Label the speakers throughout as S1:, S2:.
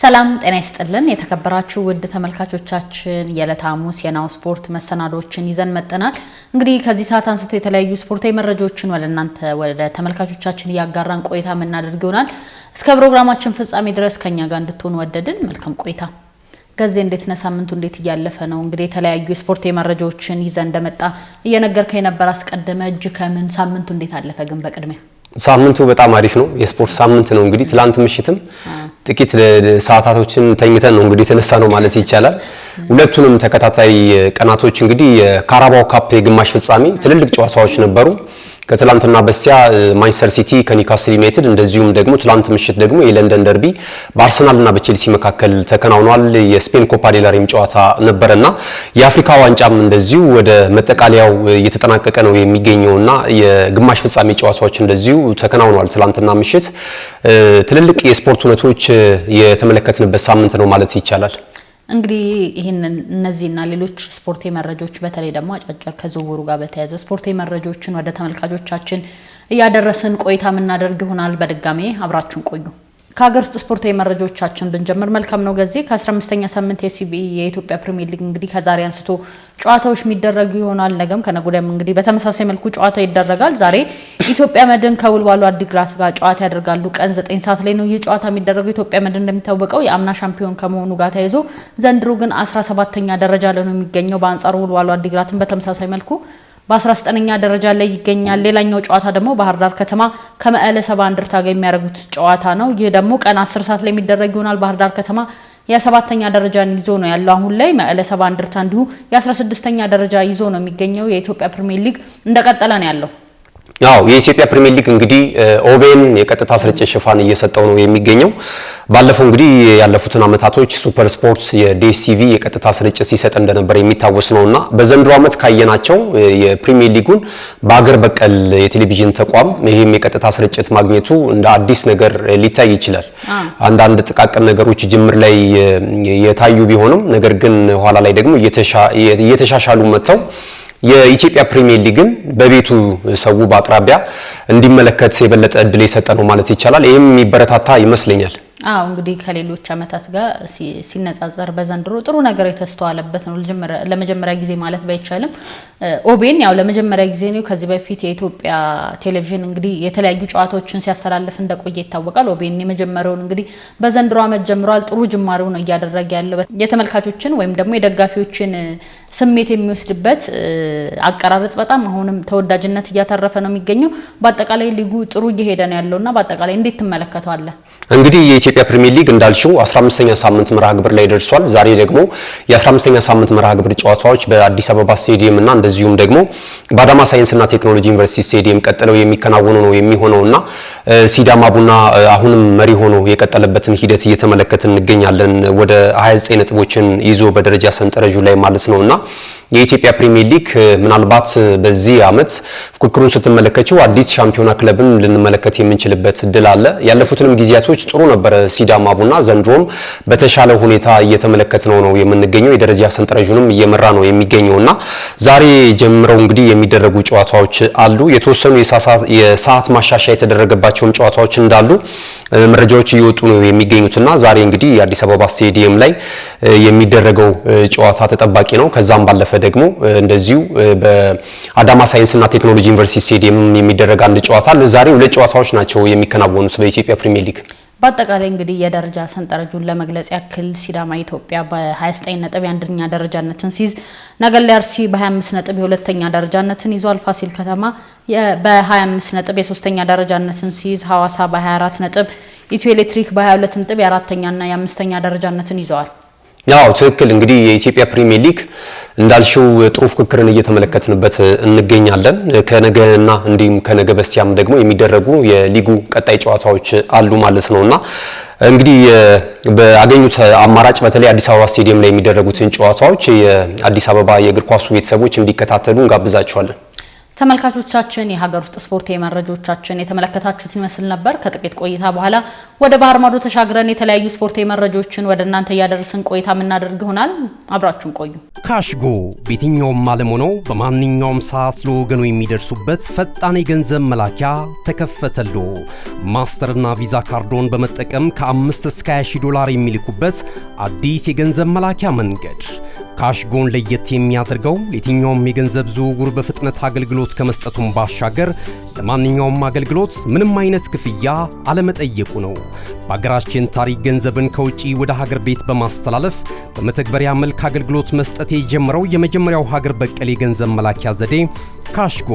S1: ሰላም ጤና ይስጥልን የተከበራችሁ ውድ ተመልካቾቻችን የዕለተ ሐሙስ የናሁ ስፖርት መሰናዶችን ይዘን መጥተናል። እንግዲህ ከዚህ ሰዓት አንስቶ የተለያዩ ስፖርታዊ መረጃዎችን ወደ ተመልካቾቻችን ያጋራን ቆይታ የምናደርግ ይሆናል። እስከ ፕሮግራማችን ፍጻሜ ድረስ ከኛ ጋር እንድትሆኑ ወደድን። መልካም ቆይታ። ጋዜ እንዴት ነው? ሳምንቱ እንዴት ያለፈ ነው? እንግዲህ የተለያዩ ስፖርታዊ መረጃዎችን ይዘን እንደመጣ እየነገርከኝ ነበር አስቀድመ እጅ ከምን ሳምንቱ እንዴት አለፈ? ግን በቅድሚያ
S2: ሳምንቱ በጣም አሪፍ ነው። የስፖርት ሳምንት ነው። እንግዲህ ትላንት ምሽትም ጥቂት ሰዓታቶችን ተኝተን ነው እንግዲህ ተነሳ ነው ማለት ይቻላል። ሁለቱንም ተከታታይ ቀናቶች እንግዲህ የካራባው ካፕ የግማሽ ፍጻሜ ትልልቅ ጨዋታዎች ነበሩ። ከትላንትና በስቲያ ማንቸስተር ሲቲ ከኒውካስል ዩናይትድ እንደዚሁም ደግሞ ትላንት ምሽት ደግሞ የለንደን ደርቢ በአርሰናልና በቼልሲ መካከል ተከናውኗል። የስፔን ኮፓ ዴል ሬም ጨዋታ ነበርና የአፍሪካ ዋንጫም እንደዚሁ ወደ መጠቃለያው እየተጠናቀቀ ነው የሚገኘውና የግማሽ ፍጻሜ ጨዋታዎች እንደዚሁ ተከናውኗል። ትላንትና ምሽት ትልልቅ የስፖርት ሁነቶች የተመለከትንበት ሳምንት ነው ማለት ይቻላል።
S1: እንግዲህ እነዚህና ሌሎች ስፖርታዊ መረጃዎች በተለይ ደግሞ አጫጭር ከዝውውሩ ጋር በተያያዘ ስፖርታዊ መረጃዎችን ወደ ተመልካቾቻችን እያደረስን ቆይታ የምናደርግ ይሆናል። በድጋሜ አብራችሁን ቆዩ። ከሀገር ውስጥ ስፖርታዊ መረጃዎቻችን ብንጀምር መልካም ነው። ገዜ ከ15ኛ ሳምንት የሲቢኢ የኢትዮጵያ ፕሪሚየር ሊግ እንግዲህ ከዛሬ አንስቶ ጨዋታዎች የሚደረጉ ይሆናል። ነገም ከነገወዲያም እንግዲህ በተመሳሳይ መልኩ ጨዋታው ይደረጋል። ዛሬ ኢትዮጵያ መድን ከወልዋሎ አዲግራት ጋር ጨዋታ ያደርጋሉ። ቀን 9 ሰዓት ላይ ነው ይህ ጨዋታ የሚደረገው። ኢትዮጵያ መድን እንደሚታወቀው የአምና ሻምፒዮን ከመሆኑ ጋር ተያይዞ ዘንድሮ ግን 17ኛ ደረጃ ላይ ነው የሚገኘው። በአንጻሩ ወልዋሎ አዲግራትን በተመሳሳይ መልኩ በ19ኛ ደረጃ ላይ ይገኛል። ሌላኛው ጨዋታ ደግሞ ባህር ዳር ከተማ ከመቀለ ሰባ እንደርታ ጋር የሚያደርጉት ጨዋታ ነው። ይህ ደግሞ ቀን 10 ሰዓት ላይ የሚደረግ ይሆናል። ባህር ዳር ከተማ የ7ኛ ደረጃን ይዞ ነው ያለው አሁን ላይ። መቀለ ሰባ እንደርታ እንዲሁ የ16ኛ ደረጃ ይዞ ነው የሚገኘው። የኢትዮጵያ ፕሪሚየር ሊግ እንደቀጠለ ነው ያለው።
S2: ያው የኢትዮጵያ ፕሪሚየር ሊግ እንግዲህ ኦቤን የቀጥታ ስርጭት ሽፋን እየሰጠው ነው የሚገኘው። ባለፈው እንግዲህ ያለፉትን አመታቶች ሱፐር ስፖርትስ የዲኤስቲቪ የቀጥታ ስርጭት ሲሰጥ እንደነበር የሚታወስ ነውና በዘንድሮ አመት ካየናቸው የፕሪሚየር ሊጉን በአገር በቀል የቴሌቪዥን ተቋም ይሄም የቀጥታ ስርጭት ማግኘቱ እንደ አዲስ ነገር ሊታይ ይችላል። አንዳንድ ጥቃቅን ነገሮች ጅምር ላይ የታዩ ቢሆንም ነገር ግን ኋላ ላይ ደግሞ እየተሻሻሉ መጥተው የኢትዮጵያ ፕሪሚየር ሊግን በቤቱ ሰው በአቅራቢያ እንዲመለከት የበለጠ እድል የሰጠ ነው ማለት ይቻላል። ይሄም የሚበረታታ ይመስለኛል።
S1: እንግዲህ ከሌሎች አመታት ጋር ሲነጻጸር በዘንድሮ ጥሩ ነገር የተስተዋለበት ነው። ለመጀመሪያ ጊዜ ማለት ባይቻልም ኦቤን ያው ለመጀመሪያ ጊዜ ነው። ከዚህ በፊት የኢትዮጵያ ቴሌቪዥን እንግዲህ የተለያዩ ጨዋታዎችን ሲያስተላልፍ እንደቆየ ይታወቃል። ኦቤን የመጀመሪያውን እንግዲህ በዘንድሮ አመት ጀምሯል። ጥሩ ጅማሬው ነው እያደረገ ያለው። የተመልካቾችን ወይም ደግሞ የደጋፊዎችን ስሜት የሚወስድበት አቀራረጽ በጣም አሁንም ተወዳጅነት እያተረፈ ነው የሚገኘው። በአጠቃላይ ሊጉ ጥሩ እየሄደ ነው ያለውና በአጠቃላይ እንዴት ትመለከተዋለህ?
S2: እንግዲህ የኢትዮጵያ ፕሪሚየር ሊግ እንዳልሽው 15ኛ ሳምንት መርሃ ግብር ላይ ደርሷል። ዛሬ ደግሞ የ15ኛ ሳምንት መርሃ ግብር ጨዋታዎች በአዲስ አበባ ስቴዲየም እና እንደዚሁም ደግሞ በአዳማ ሳይንስና ቴክኖሎጂ ዩኒቨርሲቲ ስቴዲየም ቀጥለው የሚከናወኑ ነው የሚሆነውና ሲዳማ ቡና አሁንም መሪ ሆኖ የቀጠለበትን ሂደት እየተመለከትን እንገኛለን። ወደ 29 ነጥቦችን ይዞ በደረጃ ሰንጠረዡ ላይ ማለት ነውና የኢትዮጵያ ፕሪሚየር ሊግ ምናልባት በዚህ አመት ፉክክሩን ስትመለከቱ አዲስ ሻምፒዮና ክለብን ልንመለከት የምንችልበት እድል አለ። ያለፉትንም ጊዜያቶች ጥሩ ነበረ ሲዳማ ቡና። ዘንድሮም በተሻለ ሁኔታ እየተመለከትነው ነው የምንገኘው። የደረጃ ሰንጠረዡንም እየመራ ነው የሚገኘውና ዛሬ ጀምረው እንግዲህ የሚደረጉ ጨዋታዎች አሉ። የተወሰኑ የሰዓት ማሻሻያ የተደረገባቸውም ጨዋታዎች እንዳሉ መረጃዎች እየወጡ ነው የሚገኙትና ዛሬ እንግዲህ የአዲስ አበባ ስቴዲየም ላይ የሚደረገው ጨዋታ ተጠባቂ ነው። ከዛም ባለፈ ደግሞ እንደዚሁ በአዳማ ሳይንስና ቴክኖሎጂ ዩኒቨርሲቲ ስቴዲየም የሚደረግ አንድ ጨዋታ ለዛሬ ሁለት ጨዋታዎች ናቸው የሚከናወኑት በኢትዮጵያ ፕሪሚየር ሊግ።
S1: በአጠቃላይ እንግዲህ የደረጃ ሰንጠረዡን ለመግለጽ ያክል ሲዳማ ኢትዮጵያ በ29 ነጥብ የአንደኛ ደረጃነትን ሲይዝ፣ ነገሌ አርሲ በ25 ነጥብ የሁለተኛ ደረጃነትን ይዟል። ፋሲል ከተማ በ25 ነጥብ የሶስተኛ ደረጃነትን ሲይዝ፣ ሐዋሳ በ24 ነጥብ፣ ኢትዮ ኤሌክትሪክ በ22 ነጥብ የአራተኛና የአምስተኛ ደረጃነትን ይዘዋል።
S2: ያው ትክክል እንግዲህ የኢትዮጵያ ፕሪሚየር ሊግ እንዳልሽው ጥሩ ፉክክርን እየተመለከትንበት እንገኛለን። ከነገና እንዲሁም ከነገ በስቲያም ደግሞ የሚደረጉ የሊጉ ቀጣይ ጨዋታዎች አሉ ማለት ነውና እንግዲህ በአገኙት አማራጭ በተለይ አዲስ አበባ ስቴዲየም ላይ የሚደረጉትን ጨዋታዎች የአዲስ አበባ የእግር ኳሱ ቤተሰቦች እንዲከታተሉ እንጋብዛቸዋለን።
S1: ተመልካቾቻችን የሀገር ውስጥ ስፖርታዊ መረጃዎቻችን የተመለከታችሁት ይመስል ነበር። ከጥቂት ቆይታ በኋላ ወደ ባህር ማዶ ተሻግረን የተለያዩ ስፖርታዊ መረጃዎችን ወደ እናንተ ያደረስን ቆይታ የምናደርግ ይሆናል። አብራችሁን ቆዩ።
S3: ካሽጎ በየትኛውም ዓለም ሆነው በማንኛውም ሰዓት ለወገኑ የሚደርሱበት ፈጣን የገንዘብ መላኪያ ተከፈተሎ። ማስተርና ቪዛ ካርዶን በመጠቀም ከ5 እስከ 20 ዶላር የሚልኩበት አዲስ የገንዘብ መላኪያ መንገድ። ካሽጎን ለየት የሚያደርገው የትኛውም የገንዘብ ዝውውር በፍጥነት አገልግሎት ከመስጠቱም ባሻገር ለማንኛውም አገልግሎት ምንም አይነት ክፍያ አለመጠየቁ ነው። በአገራችን ታሪክ ገንዘብን ከውጪ ወደ ሀገር ቤት በማስተላለፍ በመተግበሪያ መልክ አገልግሎት መስጠት የጀመረው የመጀመሪያው ሀገር በቀል የገንዘብ መላኪያ ዘዴ ካሽጎ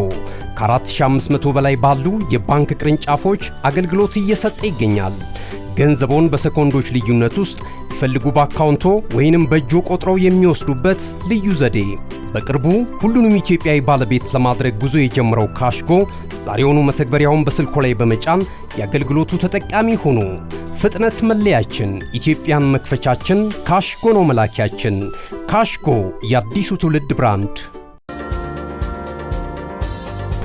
S3: ከ4500 በላይ ባሉ የባንክ ቅርንጫፎች አገልግሎት እየሰጠ ይገኛል። ገንዘቦን በሰኮንዶች ልዩነት ውስጥ ይፈልጉ በአካውንቶ ወይንም በእጆ ቆጥረው የሚወስዱበት ልዩ ዘዴ። በቅርቡ ሁሉንም ኢትዮጵያዊ ባለቤት ለማድረግ ጉዞ የጀመረው ካሽጎ ዛሬውኑ መተግበሪያውን በስልኮ ላይ በመጫን የአገልግሎቱ ተጠቃሚ ሆኑ። ፍጥነት መለያችን፣ ኢትዮጵያን መክፈቻችን፣ ካሽጎ ነው መላኪያችን። ካሽጎ የአዲሱ ትውልድ ብራንድ።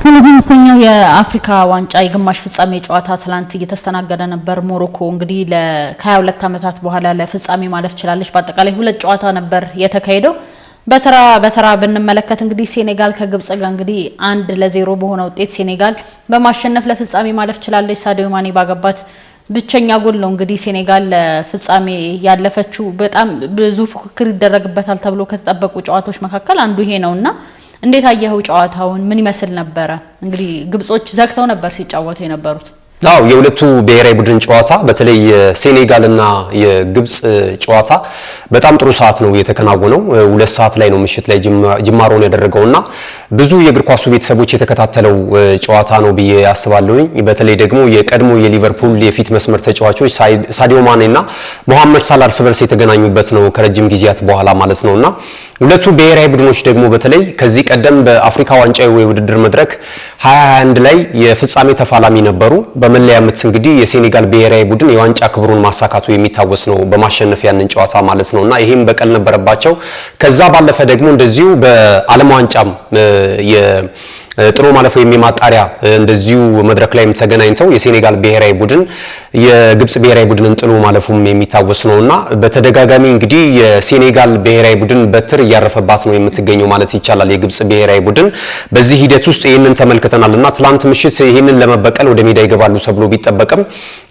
S1: 35ኛው የአፍሪካ ዋንጫ የግማሽ ፍጻሜ ጨዋታ ትላንት እየተስተናገደ ነበር። ሞሮኮ እንግዲህ ከ22 ዓመታት በኋላ ለፍጻሜ ማለፍ ችላለች። በአጠቃላይ 2 ጨዋታ ነበር የተካሄደው። በተራ ብንመለከት እንግዲህ ሴኔጋል ከግብጽ ጋር እንግዲህ 1-0 በሆነ ውጤት ሴኔጋል በማሸነፍ ለፍጻሜ ማለፍ ችላለች። ሳዲዮ ማኔ ባገባት ብቸኛ ጎል ነው እንግዲህ ሴኔጋል ለፍጻሜ ያለፈችው። በጣም ብዙ ፉክክር ይደረግበታል ተብሎ ከተጠበቁ ጨዋታዎች መካከል አንዱ ይሄ ነውና እንዴት አየኸው ጨዋታውን? ምን ይመስል ነበረ? እንግዲህ ግብጾች ዘግተው ነበር ሲጫወቱ የነበሩት።
S2: የሁለቱ ብሔራዊ ቡድን ጨዋታ በተለይ የሴኔጋልና የግብጽ ጨዋታ በጣም ጥሩ ሰዓት ነው የተከናወነው። 2 ሰዓት ላይ ነው ምሽት ላይ ጅማሮን ያደረገውና ብዙ የእግር ኳሱ ቤተሰቦች የተከታተለው ጨዋታ ነው ብዬ አስባለሁኝ። በተለይ ደግሞ የቀድሞ የሊቨርፑል የፊት መስመር ተጫዋቾች ሳዲዮ ማኔና መሐመድ ሳላህ እርስ በርስ የተገናኙበት ነው ከረጅም ጊዜያት በኋላ ማለት ነውና ሁለቱ ብሔራዊ ቡድኖች ደግሞ በተለይ ከዚህ ቀደም በአፍሪካ ዋንጫ የውድድር መድረክ 2021 ላይ የፍጻሜ ተፋላሚ ነበሩ። በመለያ ምት እንግዲህ የሴኔጋል ብሔራዊ ቡድን የዋንጫ ክብሩን ማሳካቱ የሚታወስ ነው በማሸነፍ ያንን ጨዋታ ማለት ነውና ይሄም በቀል ነበረባቸው። ከዛ ባለፈ ደግሞ እንደዚሁ በዓለም ዋንጫም ጥሩ ማለፍ ወይም የማጣሪያ እንደዚሁ መድረክ ላይም ተገናኝተው የሴኔጋል ብሔራዊ ቡድን የግብጽ ብሔራዊ ቡድንን ጥሎ ማለፉም የሚታወስ ነውና በተደጋጋሚ እንግዲህ የሴኔጋል ብሔራዊ ቡድን በትር እያረፈባት ነው የምትገኘው ማለት ይቻላል የግብጽ ብሔራዊ ቡድን። በዚህ ሂደት ውስጥ ይሄንን ተመልክተናልና ትላንት ምሽት ይሄንን ለመበቀል ወደ ሜዳ ይገባሉ ተብሎ ቢጠበቅም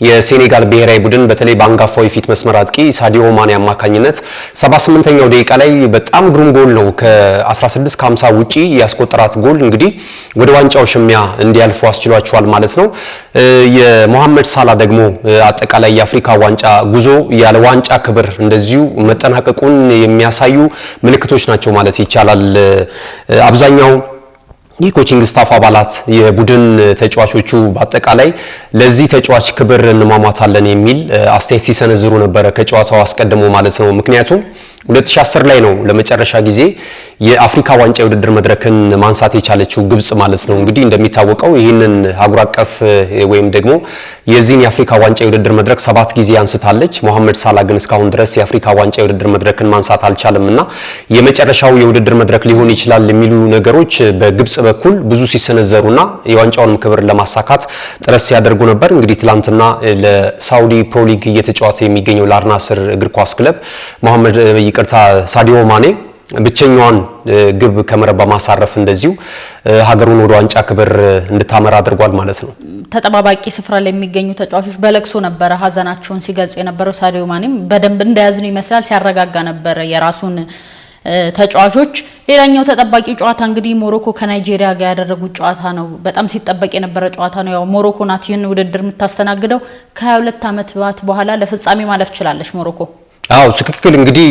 S2: የሴኔጋል ብሔራዊ ቡድን በተለይ በአንጋፋው የፊት መስመር አጥቂ ሳዲዮ ማኔ አማካኝነት 78ኛው ደቂቃ ላይ በጣም ግሩም ጎል ነው ከ16 ከ50 ውጪ ያስቆጠራት ጎል እንግዲህ ወደ ዋንጫው ሽሚያ እንዲያልፉ አስችሏቸዋል ማለት ነው። የመሐመድ ሳላህ ደግሞ አጠቃላይ የአፍሪካ ዋንጫ ጉዞ ያለ ዋንጫ ክብር እንደዚሁ መጠናቀቁን የሚያሳዩ ምልክቶች ናቸው ማለት ይቻላል። አብዛኛው የኮቺንግ ስታፍ አባላት የቡድን ተጫዋቾቹ በአጠቃላይ ለዚህ ተጫዋች ክብር እንማማታለን የሚል አስተያየት ሲሰነዝሩ ነበር ከጨዋታው አስቀድሞ ማለት ነው። ምክንያቱም 2010 ላይ ነው ለመጨረሻ ጊዜ የአፍሪካ ዋንጫ የውድድር መድረክን ማንሳት የቻለችው ግብጽ ማለት ነው። እንግዲህ እንደሚታወቀው ይህንን አህጉር አቀፍ ወይም ደግሞ የዚህን የአፍሪካ ዋንጫ የውድድር መድረክ 7 ጊዜ አንስታለች። መሐመድ ሳላህ ግን እስካሁን ድረስ የአፍሪካ ዋንጫ የውድድር መድረክን ማንሳት አልቻለምና የመጨረሻው የውድድር መድረክ ሊሆን ይችላል የሚሉ ነገሮች በግብጽ በኩል ብዙ ሲሰነዘሩና የዋንጫውን ክብር ለማሳካት ጥረት ሲያደርጉ ነበር። እንግዲህ ትላንትና ለሳውዲ ፕሮ ሊግ እየተጫወተ የሚገኘው ለአልናስር እግር ኳስ ክለብ ሳዲዮ ማኔ ብቸኛዋን ግብ ከመረብ በማሳረፍ እንደዚሁ ሀገሩን ወደ ዋንጫ ክብር እንድታመራ አድርጓል ማለት ነው።
S1: ተጠባባቂ ስፍራ ላይ የሚገኙ ተጫዋቾች በለቅሶ ነበረ ሀዘናቸውን ሲገልጹ የነበረው። ሳዲዮ ማኔም በደንብ እንደያዝነው ይመስላል ሲያረጋጋ ነበረ የራሱን ተጫዋቾች። ሌላኛው ተጠባቂ ጨዋታ እንግዲህ ሞሮኮ ከናይጄሪያ ጋር ያደረጉት ጨዋታ ነው። በጣም ሲጠበቅ የነበረ ጨዋታ ነው። ያው ሞሮኮ ናት ይህን ውድድር የምታስተናግደው። ከ22 ዓመታት በኋላ ለፍጻሜ ማለፍ ችላለች ሞሮኮ።
S2: ትክክል። እንግዲህ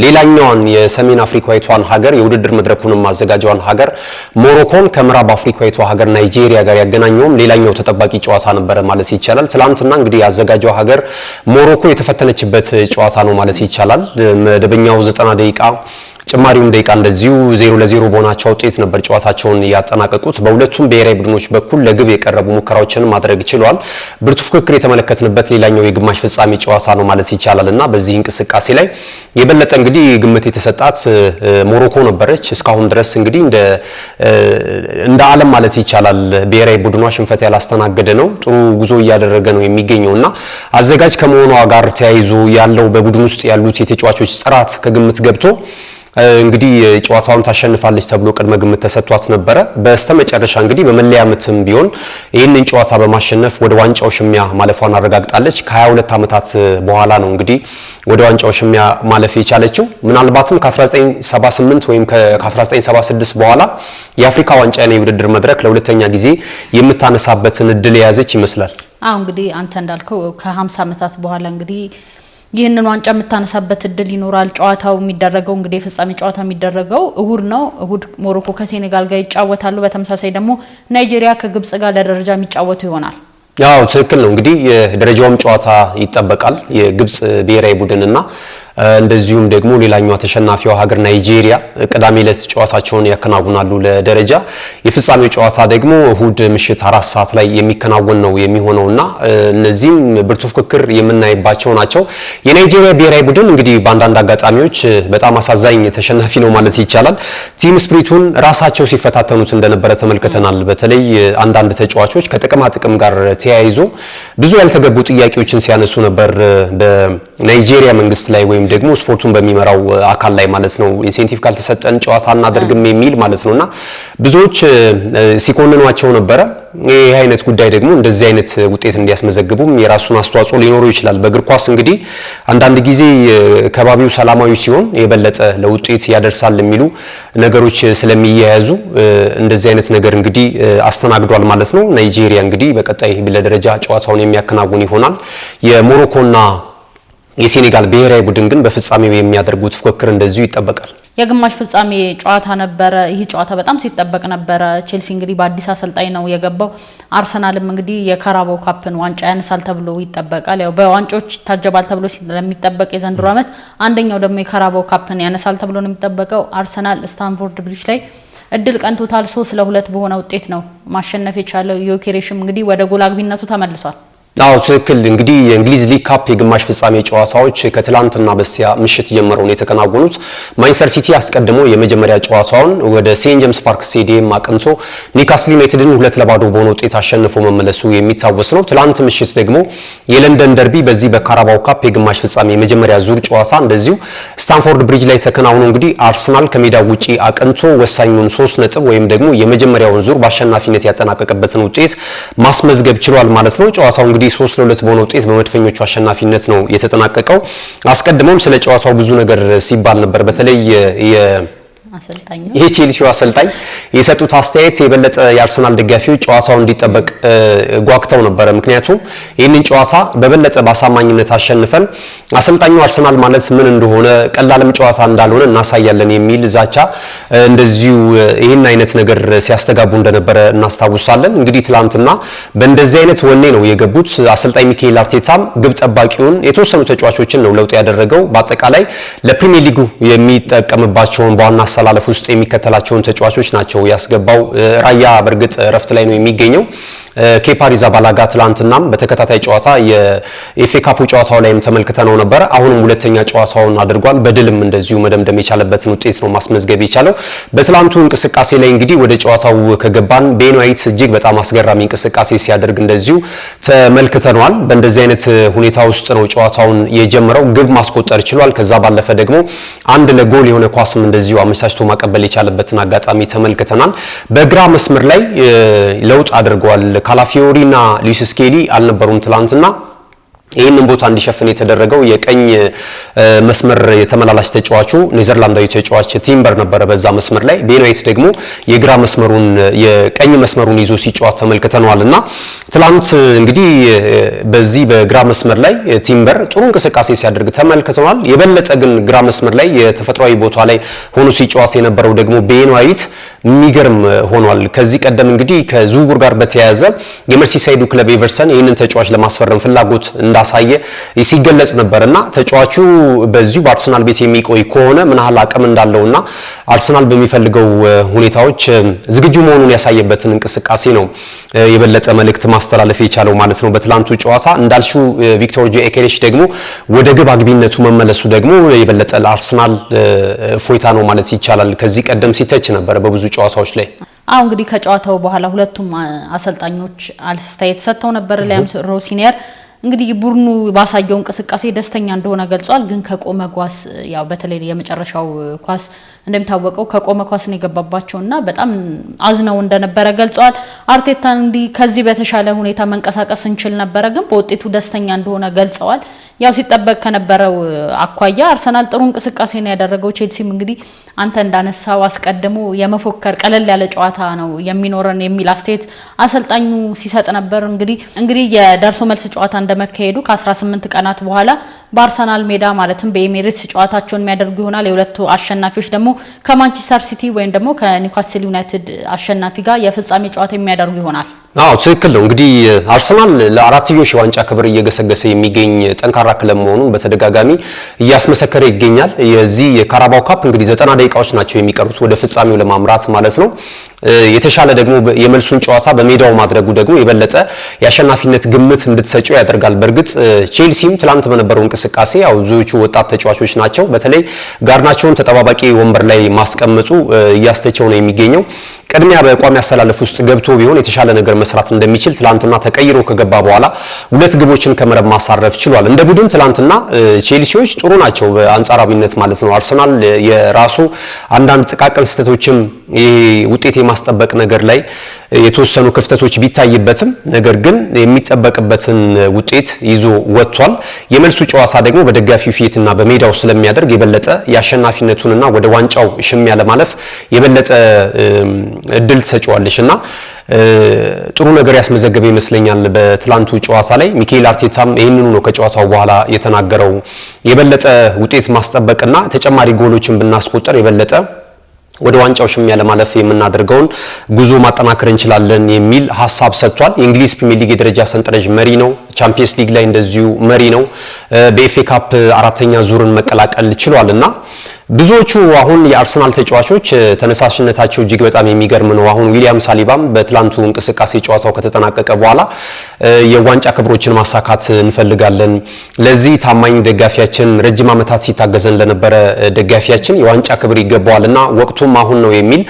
S2: ሌላኛዋን የሰሜን አፍሪካዊቷን ሀገር የውድድር መድረኩንም ማዘጋጃዋን ሀገር ሞሮኮን ከምዕራብ አፍሪካዊቷ ሀገር ናይጄሪያ ጋር ያገናኘውም ሌላኛው ተጠባቂ ጨዋታ ነበረ ማለት ይቻላል። ትላንትና እንግዲህ ያዘጋጀው ሀገር ሞሮኮ የተፈተነችበት ጨዋታ ነው ማለት ይቻላል። መደበኛው 90 ደቂቃ በተጨማሪውም ደቂቃ እንደዚሁ 0-0 በሆናቸው ውጤት ነበር ጨዋታቸውን ያጠናቀቁት። በሁለቱም ብሔራዊ ቡድኖች በኩል ለግብ የቀረቡ ሙከራዎችን ማድረግ ችለዋል። ብርቱ ፉክክር የተመለከትንበት ሌላኛው የግማሽ ፍጻሜ ጨዋታ ነው ማለት ይቻላልና በዚህ እንቅስቃሴ ላይ የበለጠ እንግዲህ ግምት የተሰጣት ሞሮኮ ነበረች። እስካሁን ድረስ እንግዲህ እንደ ዓለም ማለት ይቻላል ብሔራዊ ቡድኗ ሽንፈት ያላስተናገደ ነው። ጥሩ ጉዞ እያደረገ ነው የሚገኘውና አዘጋጅ ከመሆኗ ጋር ተያይዞ ያለው በቡድን ውስጥ ያሉት የተጫዋቾች ጥራት ከግምት ገብቶ እንግዲህ ጨዋታውን ታሸንፋለች ተብሎ ቅድመ ግምት ተሰጥቷት ነበረ። በስተመጨረሻ እንግዲህ በመለያ ምትም ቢሆን ይህንን ጨዋታ በማሸነፍ ወደ ዋንጫው ሽሚያ ማለፏን አረጋግጣለች። ከ22 ዓመታት በኋላ ነው እንግዲህ ወደ ዋንጫው ሽሚያ ማለፍ የቻለችው። ምናልባትም ከ1978 ወይም ከ1976 በኋላ የአፍሪካ ዋንጫ የውድድር መድረክ ለሁለተኛ ጊዜ የምታነሳበትን እድል የያዘች ይመስላል።
S1: እንግዲህ አንተ እንዳልከው ከ50 ዓመታት በኋላ እንግዲህ ይህንን ዋንጫ የምታነሳበት እድል ይኖራል። ጨዋታው የሚደረገው እንግዲህ የፍጻሜ ጨዋታ የሚደረገው እሁድ ነው። እሁድ ሞሮኮ ከሴኔጋል ጋር ይጫወታሉ። በተመሳሳይ ደግሞ ናይጄሪያ ከግብጽ ጋር ለደረጃ የሚጫወቱ ይሆናል።
S2: ያው ትክክል ነው። እንግዲህ የደረጃውም ጨዋታ ይጠበቃል። የግብጽ ብሔራዊ ቡድንና እንደዚሁም ደግሞ ሌላኛው ተሸናፊው ሀገር ናይጄሪያ ቅዳሜ ዕለት ጨዋታቸውን ያከናውናሉ ለደረጃ። የፍጻሜው ጨዋታ ደግሞ እሁድ ምሽት 4 ሰዓት ላይ የሚከናወን ነው የሚሆነውና እነዚህም ብርቱ ፍክክር የምናይባቸው ናቸው። የናይጄሪያ ብሔራዊ ቡድን እንግዲህ በአንዳንድ አጋጣሚዎች በጣም አሳዛኝ ተሸናፊ ነው ማለት ይቻላል። ቲም ስፕሪቱን ራሳቸው ሲፈታተኑት እንደነበረ ተመልክተናል። በተለይ አንዳንድ ተጫዋቾች ከጥቅማ ጥቅም ጋር ተያይዞ ብዙ ያልተገቡ ጥያቄዎችን ሲያነሱ ነበር በናይጄሪያ መንግስት ላይ ወይም ደግሞ ስፖርቱን በሚመራው አካል ላይ ማለት ነው። ኢንሴንቲቭ ካልተሰጠን ጨዋታ እናደርግም የሚል ማለት ነውና ብዙዎች ሲኮንኗቸው ነበረ። ይህ አይነት ጉዳይ ደግሞ እንደዚህ አይነት ውጤት እንዲያስመዘግቡም የራሱን አስተዋጽኦ ሊኖረው ይችላል። በእግር ኳስ እንግዲህ አንዳንድ ጊዜ ከባቢው ሰላማዊ ሲሆን የበለጠ ለውጤት ያደርሳል የሚሉ ነገሮች ስለሚያያዙ እንደዚህ አይነት ነገር እንግዲህ አስተናግዷል ማለት ነው። ናይጄሪያ እንግዲህ በቀጣይ ለደረጃ ጨዋታውን የሚያከናውን ይሆናል። የሞሮኮና የሴኔጋል ብሔራዊ ቡድን ግን በፍጻሜው የሚያደርጉት ፉክክር እንደዚሁ ይጠበቃል።
S1: የግማሽ ፍጻሜ ጨዋታ ነበረ። ይህ ጨዋታ በጣም ሲጠበቅ ነበረ። ቼልሲ እንግዲህ በአዲስ አሰልጣኝ ነው የገባው። አርሰናልም እንግዲህ የካራባው ካፕን ዋንጫ ያነሳል ተብሎ ይጠበቃል። ያው በዋንጫዎች ይታጀባል ተብሎ ስለሚጠበቅ የዘንድሮ ዓመት አንደኛው ደግሞ የካራባው ካፕን ያነሳል ተብሎ ነው የሚጠበቀው። አርሰናል ስታንፎርድ ብሪጅ ላይ እድል ቀንቶታል። 3-2 በሆነ ውጤት ነው ማሸነፍ የቻለው። ዮኬሬሽም እንግዲህ ወደ ጎል አግቢነቱ ተመልሷል።
S2: አዎ ትክክል። እንግዲህ የእንግሊዝ ሊግ ካፕ የግማሽ ፍጻሜ ጨዋታዎች ከትላንትና በስቲያ ምሽት ጀምረው ነው የተከናወኑት። ማንቸስተር ሲቲ አስቀድሞ የመጀመሪያ ጨዋታውን ወደ ሴንት ጄምስ ፓርክ ስቴዲየም አቅንቶ ኒውካስል ዩናይትድን 2-0 በሆነ ውጤት አሸንፎ መመለሱ የሚታወስ ነው። ትላንት ምሽት ደግሞ የለንደን ደርቢ በዚህ በካራባው ካፕ የግማሽ ፍጻሜ የመጀመሪያ ዙር ጨዋታ እንደዚሁ ስታንፎርድ ብሪጅ ላይ ተከናውኖ እንግዲህ አርሰናል ከሜዳው ውጪ አቅንቶ ወሳኙን 3 ነጥብ ወይም ደግሞ የመጀመሪያውን ዙር በአሸናፊነት ያጠናቀቀበትን ውጤት ማስመዝገብ ችሏል ማለት ነው። ጨዋታው እንግዲህ 3-2 በሆነ ውጤት በመድፈኞቹ አሸናፊነት ነው የተጠናቀቀው። አስቀድሞም ስለ ጨዋታው ብዙ ነገር ሲባል ነበር። በተለይ የቼልሲው አሰልጣኝ የሰጡት አስተያየት የበለጠ የአርሰናል ደጋፊዎች ጨዋታው እንዲጠበቅ ጓግተው ነበር። ምክንያቱም ይህንን ጨዋታ በበለጠ በአሳማኝነት አሸንፈን አሰልጣኙ አርሰናል ማለት ምን እንደሆነ ቀላልም ጨዋታ እንዳልሆነ እናሳያለን የሚል ዛቻ እንደዚሁ ይህን አይነት ነገር ሲያስተጋቡ እንደነበረ እናስታውሳለን። እንግዲህ ትላንትና በእንደዚህ አይነት ወኔ ነው የገቡት። አሰልጣኝ ሚካኤል አርቴታም ግብ ጠባቂውን የተወሰኑ ተጫዋቾችን ነው ለውጥ ያደረገው። በአጠቃላይ ለፕሪሚየር ሊጉ የሚጠቀምባቸውን በዋና አሰላለፍ ውስጥ የሚከተላቸውን ተጫዋቾች ናቸው ያስገባው። ራያ በርግጥ ረፍት ላይ ነው የሚገኘው። ኬፓ አሪዛባላጋ ትላንትናም በተከታታይ ጨዋታ የኤፍኤ ካፑ ጨዋታው ላይም ተመልክተነው ነበር። አሁንም ሁለተኛ ጨዋታውን አድርጓል። በድልም እንደዚሁ መደምደም የቻለበትን ውጤት ነው ማስመዝገብ የቻለው። በትላንቱ እንቅስቃሴ ላይ እንግዲህ ወደ ጨዋታው ከገባን ቤን ዋይት እጅግ በጣም አስገራሚ እንቅስቃሴ ሲያደርግ እንደዚሁ ተመልክተነዋል። በእንደዚህ አይነት ሁኔታ ውስጥ ነው ጨዋታውን የጀመረው። ግብ ማስቆጠር ችሏል። ከዛ ባለፈ ደግሞ አንድ ለጎል የሆነ ኳስም እንደዚሁ አመቻችቶ ማቀበል የቻለበትን አጋጣሚ ተመልክተናል። በግራ መስመር ላይ ለውጥ አድርገዋል። ካላፊዮሪና ሉዊስ ስኬሊ አልነበሩም ትላንትና። ይህንን ቦታ እንዲሸፍን የተደረገው የቀኝ መስመር የተመላላሽ ተጫዋቹ ኔዘርላንዳዊ ተጫዋች ቲምበር ነበረ። በዛ መስመር ላይ ቤን ዋይት ደግሞ የግራ መስመሩን የቀኝ መስመሩን ይዞ ሲጫወት ተመልክተናልና ትላንት እንግዲህ በዚህ በግራ መስመር ላይ ቲምበር ጥሩ እንቅስቃሴ ሲያደርግ ተመልክተናል። የበለጠ ግን ግራ መስመር ላይ የተፈጥሯዊ ቦታ ላይ ሆኖ ሲጫወት የነበረው ደግሞ ቤን ዋይት የሚገርም ሆኗል። ከዚህ ቀደም እንግዲህ ከዝውውር ጋር በተያያዘ የመርሲሳይዱ ክለብ ኤቨርተን ይህንን ተጫዋች ለማስፈረም ፍላጎት እንዳሳየ ሲገለጽ ነበርና ተጫዋቹ በዚሁ በአርሰናል ቤት የሚቆይ ከሆነ ምን ያህል አቅም እንዳለውና አርሰናል በሚፈልገው ሁኔታዎች ዝግጁ መሆኑን ያሳየበትን እንቅስቃሴ ነው የበለጠ መልእክት ማስተላለፍ የቻለው ማለት ነው። በትላንቱ ጨዋታ እንዳልሽው ቪክቶር ጆኬሬሽ ደግሞ ወደ ግብ አግቢነቱ መመለሱ ደግሞ የበለጠ ለአርሰናል ፎይታ ነው ማለት ይቻላል። ከዚህ ቀደም ሲተች ነበር በብዙ ጨዋታዎች ላይ።
S1: እንግዲህ ከጨዋታው በኋላ ሁለቱም አሰልጣኞች አስተያየት ሰጥተው ነበር። ሊያም ሮሲኒየር እንግዲህ ቡድኑ ባሳየው እንቅስቃሴ ደስተኛ እንደሆነ ገልጿል። ግን ከቆመ ኳስ ያው በተለይ የመጨረሻው ኳስ እንደምታወቀው ከቆመ ኳስ ነው የገባባቸውና በጣም አዝነው እንደነበረ ገልጿል። አርቴታ እንዲህ ከዚህ በተሻለ ሁኔታ መንቀሳቀስ እንችል ነበር፣ ግን በውጤቱ ደስተኛ እንደሆነ ገልጸዋል። ያው ሲጠበቅ ከነበረው አኳያ አርሰናል ጥሩ እንቅስቃሴ ነው ያደረገው። ቼልሲም እንግዲህ አንተ እንዳነሳው አስቀድሞ የመፎከር ቀለል ያለ ጨዋታ ነው የሚኖረን የሚል አስተያየት አሰልጣኙ ሲሰጥ ነበር። እንግዲህ የደርሶ መልስ ጨዋታ እንደመካሄዱ ከ18 ቀናት በኋላ በአርሰናል ሜዳ ማለትም በኤሚሬትስ ጨዋታቸውን የሚያደርጉ ይሆናል። የሁለቱ አሸናፊዎች ደግሞ ከማንቸስተር ሲቲ ወይም ደግሞ ከኒውካስል ዩናይትድ አሸናፊ ጋር የፍጻሜ ጨዋታ የሚያደርጉ ይሆናል።
S2: ትክክል ነው። እንግዲህ አርሰናል ለአራትዮሽ የዋንጫ ክብር እየገሰገሰ የሚገኝ ጠንካራ ክለብ መሆኑን በተደጋጋሚ እያስመሰከረ ይገኛል። የዚህ የካራባው ካፕ እንግዲህ 90 ደቂቃዎች ናቸው የሚቀሩት ወደ ፍጻሜው ለማምራት ማለት ነው። የተሻለ ደግሞ የመልሱን ጨዋታ በሜዳው ማድረጉ ደግሞ የበለጠ የአሸናፊነት ግምት እንድትሰጪው ያደርጋል። በእርግጥ ቼልሲም ትላንት በነበረው እንቅስቃሴ ያው ብዙዎቹ ወጣት ተጫዋቾች ናቸው። በተለይ ጋርናቾን ተጠባባቂ ወንበር ላይ ማስቀመጡ እያስተቸው ነው የሚገኘው። ቅድሚያ በቋሚ አሰላለፍ ውስጥ ገብቶ ቢሆን የተሻለ ነገር መስራት እንደሚችል ትላንትና ተቀይሮ ከገባ በኋላ ሁለት ግቦችን ከመረብ ማሳረፍ ችሏል። እንደ ቡድን ትላንትና ቼልሲዎች ጥሩ ናቸው በአንጻራዊነት ማለት ነው። አርሰናል የራሱ አንዳንድ ጥቃቅን ስህተቶችም ውጤት የማስጠበቅ ነገር ላይ የተወሰኑ ክፍተቶች ቢታይበትም ነገር ግን የሚጠበቅበትን ውጤት ይዞ ወጥቷል። የመልሱ ጨዋታ ደግሞ በደጋፊው ፊትና በሜዳው ስለሚያደርግ የበለጠ የአሸናፊነቱንና ወደ ዋንጫው ሽሚያ ለማለፍ የበለጠ እድል ትሰጪዋለሽና ጥሩ ነገር ያስመዘገበ ይመስለኛል። በትላንቱ ጨዋታ ላይ ሚካኤል አርቴታም ይህንኑ ነው ከጨዋታው በኋላ የተናገረው። የበለጠ ውጤት ማስጠበቅና ተጨማሪ ጎሎችን ብናስቆጠር የበለጠ ወደ ዋንጫው ሽሚያ ለማለፍ የምናደርገውን ጉዞ ማጠናከር እንችላለን የሚል ሐሳብ ሰጥቷል። የእንግሊዝ ፕሪሚየር ሊግ የደረጃ ሰንጠረዥ መሪ ነው። ቻምፒየንስ ሊግ ላይ እንደዚሁ መሪ ነው። በኤፍኤ ካፕ አራተኛ ዙርን መቀላቀል ችሏልና ብዙዎቹ አሁን የአርሰናል ተጫዋቾች ተነሳሽነታቸው እጅግ በጣም የሚገርም ነው። አሁን ዊሊያም ሳሊባም በትላንቱ እንቅስቃሴ ጨዋታው ከተጠናቀቀ በኋላ የዋንጫ ክብሮችን ማሳካት እንፈልጋለን፣ ለዚህ ታማኝ ደጋፊያችን ረጅም ዓመታት ሲታገዘን ለነበረ ደጋፊያችን የዋንጫ ክብር ይገባዋልና ወቅቱም አሁን ነው የሚል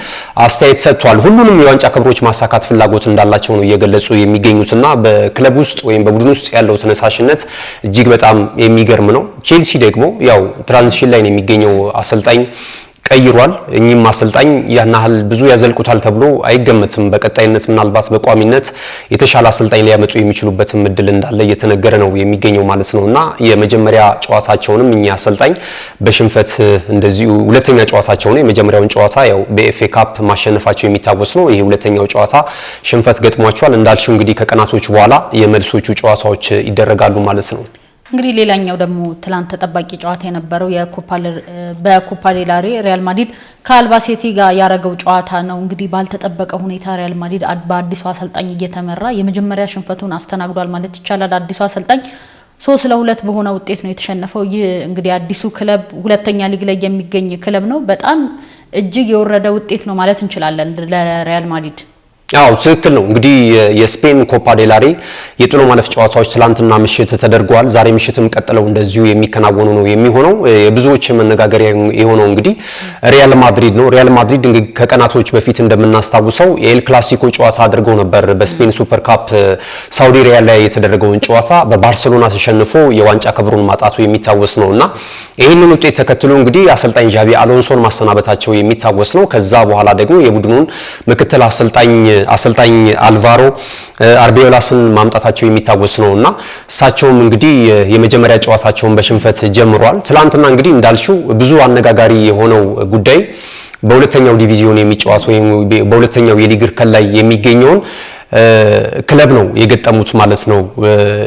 S2: አስተያየት ሰጥቷል። ሁሉንም የዋንጫ ክብሮች ማሳካት ፍላጎት እንዳላቸው ነው እየገለጹ የሚገኙትና በክለብ ውስጥ ወይም በቡድን ውስጥ ያለው ተነሳሽነት እጅግ በጣም የሚገርም ነው። ቼልሲ ደግሞ ያው ትራንዚሽን ላይ ነው የሚገኘው። አሰልጣኝ ቀይሯል። እኚህም አሰልጣኝ ያን ያህል ብዙ ያዘልቁታል ተብሎ አይገመትም። በቀጣይነት ምናልባት በቋሚነት የተሻለ አሰልጣኝ ሊያመጡ የሚችሉበትም እድል እንዳለ እየተነገረ ነው የሚገኘው ማለት ነውና የመጀመሪያ ጨዋታቸውንም እኚህ አሰልጣኝ በሽንፈት እንደዚሁ ሁለተኛ ጨዋታቸው ነው። የመጀመሪያውን ጨዋታ ያው በኤፍኤ ካፕ ማሸነፋቸው የሚታወስ ነው። ይሄ ሁለተኛው ጨዋታ ሽንፈት ገጥሟቸዋል። እንዳልሽው እንግዲህ ከቀናቶች በኋላ የመልሶቹ ጨዋታዎች ይደረጋሉ ማለት ነው።
S1: እንግዲህ ሌላኛው ደግሞ ትላንት ተጠባቂ ጨዋታ የነበረው በኮፓ ዴላሬ ሪያል ማድሪድ ከአልባሴቲ ጋር ያረገው ጨዋታ ነው። እንግዲህ ባልተጠበቀ ሁኔታ ሪያል ማድሪድ በአዲሱ አሰልጣኝ እየተመራ የመጀመሪያ ሽንፈቱን አስተናግዷል ማለት ይቻላል። አዲሱ አሰልጣኝ 3-2 በሆነ ውጤት ነው የተሸነፈው። ይህ እንግዲህ አዲሱ ክለብ ሁለተኛ ሊግ ላይ የሚገኝ ክለብ ነው። በጣም እጅግ የወረደ ውጤት ነው ማለት እንችላለን ለሪያል ማድሪድ።
S2: ትክክል ነው። እንግዲህ የስፔን ኮፓ ዴላሬ የጥሎ ማለፍ ጨዋታዎች ትላንትና ምሽት ተደርገዋል። ዛሬ ምሽትም ቀጥለው እንደዚሁ የሚከናወኑ ነው የሚሆነው። የብዙዎች መነጋገሪያ የሆነው እንግዲህ ሪያል ማድሪድ ነው። ሪያል ማድሪድ እንግዲህ ከቀናቶች በፊት እንደምናስታውሰው የኤል ክላሲኮ ጨዋታ አድርገው ነበር። በስፔን ሱፐር ካፕ ሳውዲ ሪያል ላይ የተደረገውን ጨዋታ በባርሴሎና ተሸንፎ የዋንጫ ክብሩን ማጣቱ የሚታወስ ነውና ይህንን ውጤት ተከትሎ እንግዲህ አሰልጣኝ ዣቢ አሎንሶን ማሰናበታቸው የሚታወስ ነው። ከዛ በኋላ ደግሞ የቡድኑን ምክትል አሰልጣኝ አልቫሮ አርቤዮላስን ማምጣታቸው የሚታወስ ነውና እሳቸውም እንግዲህ የመጀመሪያ ጨዋታቸውን በሽንፈት ጀምሯል። ትላንትና እንግዲህ እንዳልሽው ብዙ አነጋጋሪ የሆነው ጉዳይ በሁለተኛው ዲቪዚዮን የሚጫወት ወይም በሁለተኛው የሊግ እርከን ላይ የሚገኘውን ክለብ ነው የገጠሙት ማለት ነው።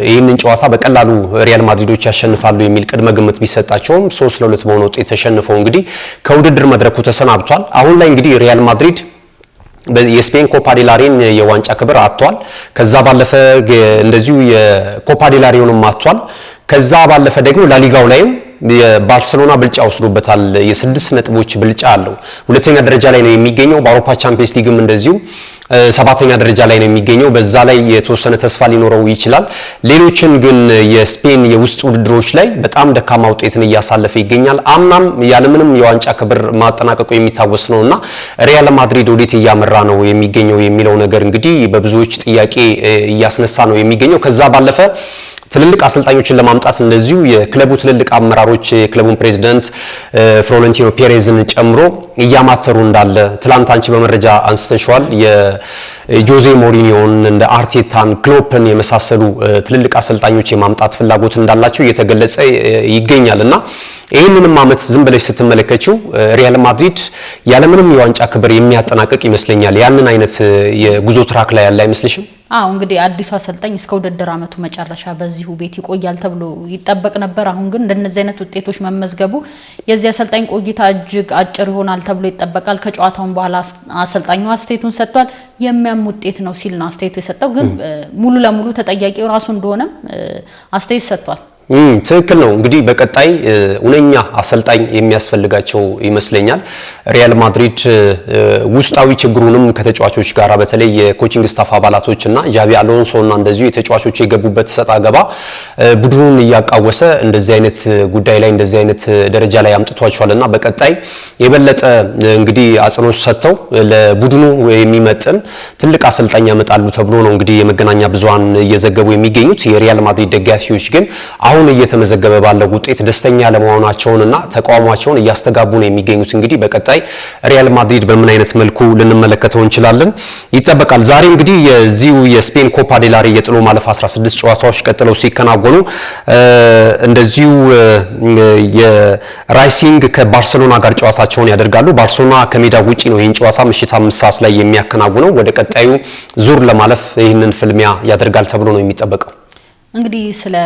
S2: ይህንን ጨዋታ በቀላሉ ሪያል ማድሪዶች ያሸንፋሉ የሚል ቅድመ ግምት ቢሰጣቸውም 3-2 በሆነ ውጤት ተሸንፈው እንግዲህ ከውድድር መድረኩ ተሰናብቷል። አሁን ላይ እንግዲህ ሪያል ማድሪድ የስፔን ኮፓ ዴላሬን የዋንጫ ክብር አጥቷል። ከዛ ባለፈ እንደዚሁ የኮፓ ዴላሬውንም አጥቷል። ከዛ ባለፈ ደግሞ ላሊጋው ላይም የባርሴሎና ብልጫ ወስዶበታል። የ6 ነጥቦች ብልጫ አለው። ሁለተኛ ደረጃ ላይ ነው የሚገኘው። በአውሮፓ ቻምፒየንስ ሊግም እንደዚሁ 7ኛ ደረጃ ላይ ነው የሚገኘው። በዛ ላይ የተወሰነ ተስፋ ሊኖረው ይችላል። ሌሎችን ግን የስፔን የውስጥ ውድድሮች ላይ በጣም ደካማ ውጤትን እያሳለፈ ይገኛል። አምናም ያለምንም የዋንጫ ክብር ማጠናቀቁ የሚታወስ ነውና ሪያል ማድሪድ ወዴት እያመራ ነው የሚገኘው የሚለው ነገር እንግዲህ በብዙዎች ጥያቄ እያስነሳ ነው የሚገኘው። ከዛ ባለፈ ትልልቅ አሰልጣኞችን ለማምጣት እንደዚሁ የክለቡ ትልልቅ አመራሮች የክለቡን ፕሬዝዳንት ፍሎሬንቲኖ ፔሬዝን ጨምሮ እያማተሩ እንዳለ ትላንት አንቺ በመረጃ አንስተሽዋል። የጆዜ ሞሪኒዮን እንደ አርቴታን ክሎፕን የመሳሰሉ ትልልቅ አሰልጣኞች የማምጣት ፍላጎት እንዳላቸው እየተገለጸ ይገኛልና ይህንንም አመት ዝም ብለሽ ስትመለከቺው ሪያል ማድሪድ ያለምንም የዋንጫ ክብር የሚያጠናቅቅ ይመስለኛል። ያንን አይነት የጉዞ ትራክ ላይ ያለ አይመስልሽም?
S1: እንግዲህ አዲሱ አሰልጣኝ እስከ ውድድር አመቱ መጨረሻ በዚሁ ቤት ይቆያል ተብሎ ይጠበቅ ነበር። አሁን ግን እንደነዚህ አይነት ውጤቶች መመዝገቡ የዚህ አሰልጣኝ ቆይታ እጅግ አጭር ይሆናል ተብሎ ይጠበቃል። ከጨዋታውን በኋላ አሰልጣኙ አስተያየቱን ሰጥቷል። የሚያም ውጤት ነው ሲል ነው አስተያየቱ የሰጠው። ግን ሙሉ ለሙሉ ተጠያቂው ራሱ እንደሆነ አስተያየት ሰጥቷል።
S2: ትክክል ነው። እንግዲህ በቀጣይ ኡነኛ አሰልጣኝ የሚያስፈልጋቸው ይመስለኛል። ሪያል ማድሪድ ውስጣዊ ችግሩንም ከተጫዋቾች ጋር በተለይ የኮቺንግ ስታፍ አባላቶችና ጃቪ አሎንሶና እንደዚሁ የተጫዋቾች የገቡበት ሰጣ ገባ ቡድኑን እያቃወሰ እንደዚህ አይነት ጉዳይ ላይ እንደዚህ አይነት ደረጃ ላይ አምጥቷቸዋልና በቀጣይ የበለጠ እንግዲህ አጽንኦት ሰጥተው ለቡድኑ የሚመጥን ትልቅ አሰልጣኝ ያመጣሉ ተብሎ ነው እንግዲህ የመገናኛ ብዙሃን እየዘገቡ የሚገኙት። የሪያል ማድሪድ ደጋፊዎች ግን አሁን እየተመዘገበ ባለው ውጤት ደስተኛ ለመሆናቸውና ተቃውሟቸውን እያስተጋቡ ነው የሚገኙት። እንግዲህ በቀጣይ ሪያል ማድሪድ በምን አይነት መልኩ ልንመለከተው እንችላለን ይጠበቃል። ዛሬ እንግዲህ የዚሁ የስፔን ኮፓ ዴላሬ የጥሎ ማለፍ 16 ጨዋታዎች ቀጥለው ሲከናወኑ እንደዚሁ የራይሲንግ ከባርሴሎና ጋር ጨዋታቸውን ያደርጋሉ። ባርሴሎና ከሜዳ ውጪ ነው ይህን ጨዋታ ምሽት 5 ሰዓት ላይ የሚያከናውነው። ወደ ቀጣዩ ዙር ለማለፍ ይህንን ፍልሚያ ያደርጋል ተብሎ ነው የሚጠበቀው።
S1: እንግዲህ ስለ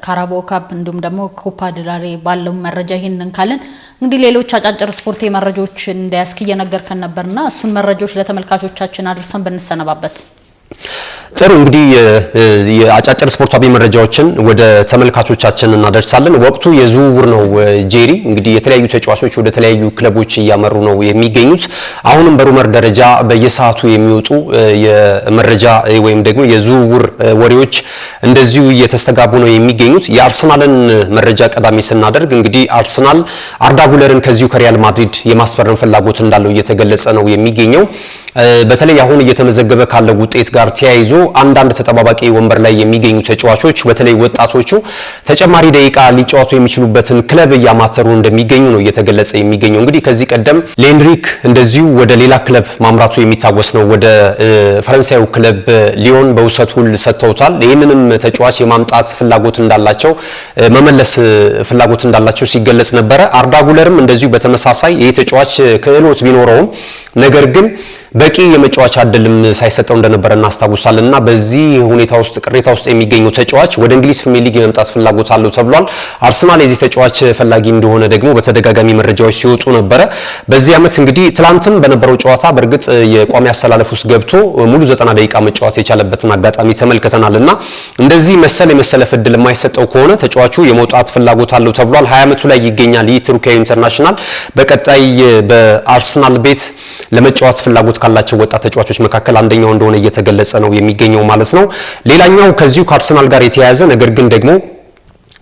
S1: ካራባኦ ካፕ እንዲሁም ደግሞ ኮፓ ዴላሬ ባለው መረጃ ይሄንን ካለን እንግዲህ ሌሎች አጫጭር ስፖርታዊ መረጃዎችን እንዳያስክ እየነገርከን ነበርና እሱን መረጃዎች ለተመልካቾቻችን አድርሰን ብንሰነባበት
S2: ጥሩ። እንግዲህ የአጫጭር ስፖርታዊ መረጃዎችን ወደ ተመልካቾቻችን እናደርሳለን። ወቅቱ የዝውውር ነው ጄሪ። እንግዲህ የተለያዩ ተጫዋቾች ወደ ተለያዩ ክለቦች እያመሩ ነው የሚገኙት። አሁንም በሩመር ደረጃ በየሰዓቱ የሚወጡ የመረጃ ወይም ደግሞ የዝውውር ወሬዎች እንደዚሁ እየተስተጋቡ ነው የሚገኙት። የአርሰናልን መረጃ ቀዳሚ ስናደርግ እንግዲህ አርሰናል አርዳ ጉለርን ከዚሁ ከሪያል ማድሪድ የማስፈረም ፍላጎት እንዳለው እየተገለጸ ነው የሚገኘው። በተለይ አሁን እየተመዘገበ ካለው ውጤት ጋር ተያይዞ አንዳንድ ተጠባባቂ ወንበር ላይ የሚገኙ ተጫዋቾች በተለይ ወጣቶቹ ተጨማሪ ደቂቃ ሊጫወቱ የሚችሉበትን ክለብ እያማተሩ እንደሚገኙ ነው እየተገለጸ የሚገኘው። እንግዲህ ከዚህ ቀደም ሌንድሪክ እንደዚሁ ወደ ሌላ ክለብ ማምራቱ የሚታወስ ነው። ወደ ፈረንሳዩ ክለብ ሊዮን በውሰት ውል ሰጥተውታል። ይህንንም ተጫዋች የማምጣት ፍላጎት እንዳላቸው መመለስ ፍላጎት እንዳላቸው ሲገለጽ ነበረ። አርዳ ጉለርም እንደዚሁ በተመሳሳይ ይህ ተጫዋች ክህሎት ቢኖረውም ነገር ግን በቂ የመጫወቻ እድልም ሳይሰጠው እንደነበረ እናስታውሳለን እና በዚህ ሁኔታ ውስጥ ቅሬታ ውስጥ የሚገኘው ተጫዋች ወደ እንግሊዝ ፕሪሚየር ሊግ የመምጣት ፍላጎት አለው ተብሏል። አርሰናል የዚህ ተጫዋች ፈላጊ እንደሆነ ደግሞ በተደጋጋሚ መረጃዎች ሲወጡ ነበረ። በዚህ ዓመት እንግዲህ ትላንትም በነበረው ጨዋታ በእርግጥ የቋሚ አሰላለፍ ውስጥ ገብቶ ሙሉ 90 ደቂቃ መጫወት የቻለበትን አጋጣሚ ተመልክተናል እና እንደዚህ የመሰለፍ እድል የማይሰጠው ከሆነ ተጫዋቹ የመውጣት ፍላጎት አለው ተብሏል። 20 ዓመቱ ላይ ይገኛል። ይህ ቱርካዊ ኢንተርናሽናል በቀጣይ በአርሰናል ቤት ለመጫወት ፍላጎት ካላቸው ወጣት ተጫዋቾች መካከል አንደኛው እንደሆነ እየተገለጸ ነው የሚገኘው ማለት ነው። ሌላኛው ከዚሁ ከአርሰናል ጋር የተያያዘ ነገር ግን ደግሞ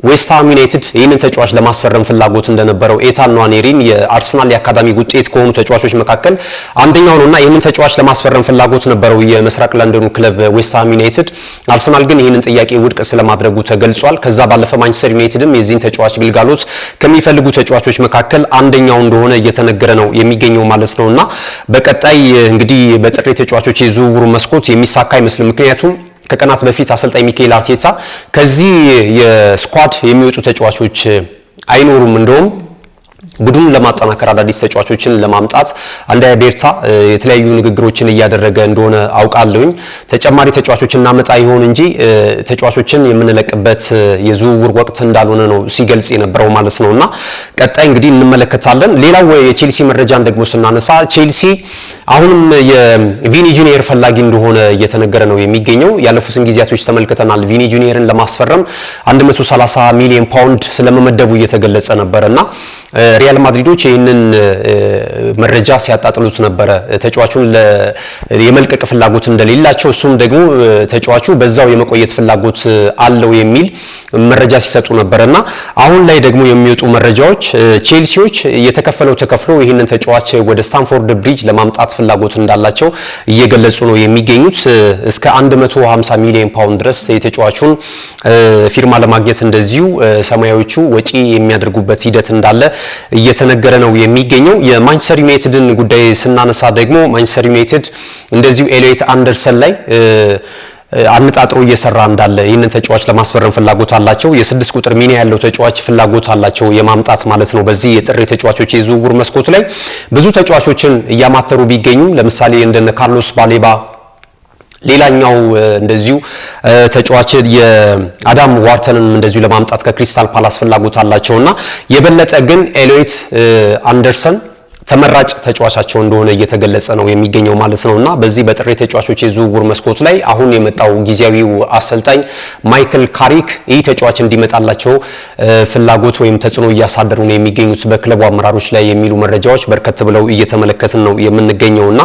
S2: ዌስትሃም ዩናይትድ ይህንን ተጫዋች ለማስፈረም ፍላጎት እንደነበረው ኤታን ንዋኔሪን የአርሰናል የአካዳሚ ውጤት ከሆኑ ተጫዋቾች መካከል አንደኛው ነውና ይህንን ተጫዋች ለማስፈረም ፍላጎት ነበረው የምስራቅ ለንደኑ ክለብ ዌስትሃም ዩናይትድ። አርሰናል ግን ይህንን ጥያቄ ውድቅ ስለማድረጉ ተገልጿል። ከዛ ባለፈ ማንቸስተር ዩናይትድም የዚህን ተጫዋች ግልጋሎት ከሚፈልጉ ተጫዋቾች መካከል አንደኛው እንደሆነ እየተነገረ ነው የሚገኘው ማለት ነውና በቀጣይ እንግዲህ በጥሬ ተጫዋቾች የዝውውሩ መስኮት የሚሳካ አይመስልም። ምክንያቱም ከቀናት በፊት አሰልጣኝ ሚኬል አርቴታ ከዚህ የስኳድ የሚወጡ ተጫዋቾች አይኖሩም እንደውም ቡድኑን ለማጠናከር አዳዲስ ተጫዋቾችን ለማምጣት አንዳያ ቤርታ የተለያዩ ንግግሮችን እያደረገ እንደሆነ አውቃለሁኝ። ተጨማሪ ተጫዋቾችን እናመጣ ይሆን እንጂ ተጫዋቾችን የምንለቅበት የዝውውር ወቅት እንዳልሆነ ነው ሲገልጽ የነበረው ማለት ነውና ቀጣይ እንግዲህ እንመለከታለን። ሌላው የቼልሲ መረጃን ደግሞ ስናነሳ ቼልሲ አሁንም የቪኒ ጁኒየር ፈላጊ እንደሆነ እየተነገረ ነው የሚገኘው። ያለፉትን ጊዜያቶች ተመልክተናል። ቪኒ ጁኒየርን ለማስፈረም 130 ሚሊዮን ፓውንድ ስለመመደቡ እየተገለጸ ነበርና ሪያል ማድሪዶች ይህንን መረጃ ሲያጣጥሉት ነበረ። ተጫዋቹን የመልቀቅ ፍላጎት እንደሌላቸው እሱም ደግሞ ተጫዋቹ በዛው የመቆየት ፍላጎት አለው የሚል መረጃ ሲሰጡ ነበርና አሁን ላይ ደግሞ የሚወጡ መረጃዎች ቼልሲዎች የተከፈለው ተከፍሎ ይህንን ተጫዋች ወደ ስታንፎርድ ብሪጅ ለማምጣት ፍላጎት እንዳላቸው እየገለጹ ነው የሚገኙት። እስከ 150 ሚሊዮን ፓውንድ ድረስ የተጫዋቹን ፊርማ ለማግኘት እንደዚሁ ሰማያዊዎቹ ወጪ የሚያደርጉበት ሂደት እንዳለ እየተነገረ ነው የሚገኘው። የማንቸስተር ዩናይትድን ጉዳይ ስናነሳ ደግሞ ማንቸስተር ዩናይትድ እንደዚሁ ኤሊዮት አንደርሰን ላይ አነጣጥሮ እየሰራ እንዳለ ይህንን ተጫዋች ለማስፈረም ፍላጎት አላቸው። የ6 ቁጥር ሚና ያለው ተጫዋች ፍላጎት አላቸው የማምጣት ማለት ነው። በዚህ የጥር ተጫዋቾች የዝውውር መስኮት ላይ ብዙ ተጫዋቾችን እያማተሩ ቢገኙም ለምሳሌ እንደነ ካርሎስ ባሌባ ሌላኛው እንደዚሁ ተጫዋች የአዳም ዋርተንን እንደዚሁ ለማምጣት ከክሪስታል ፓላስ ፍላጎት አላቸውና የበለጠ ግን ኤሊዮት አንደርሰን ተመራጭ ተጫዋቻቸው እንደሆነ እየተገለጸ ነው የሚገኘው ማለት ነውና በዚህ በጥሬ ተጫዋቾች የዝውውር መስኮት ላይ አሁን የመጣው ጊዜያዊው አሰልጣኝ ማይክል ካሪክ ይህ ተጫዋች እንዲመጣላቸው ፍላጎት ወይም ተጽዕኖ እያሳደሩ ነው የሚገኙት በክለቡ አመራሮች ላይ የሚሉ መረጃዎች በርከት ብለው እየተመለከትን ነው የምንገኘውና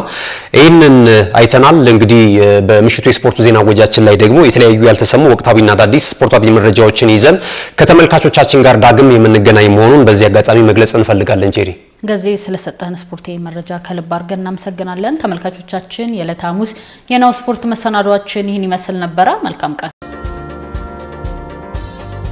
S2: ይህንን አይተናል። እንግዲህ በምሽቱ የስፖርት ዜና ወጃችን ላይ ደግሞ የተለያዩ ያልተሰሙ ወቅታዊና አዳዲስ ስፖርታዊ መረጃዎችን ይዘን ከተመልካቾቻችን ጋር ዳግም የምንገናኝ መሆኑን በዚህ አጋጣሚ መግለጽ እንፈልጋለን። ጄሪ
S1: ገዜ ስለሰጠን ስፖርታዊ መረጃ ከልብ አድርገን እናመሰግናለን። ተመልካቾቻችን የዕለተ ሐሙስ የናሁ ስፖርት መሰናዷችን ይህን ይመስል ነበረ። መልካም ቀን።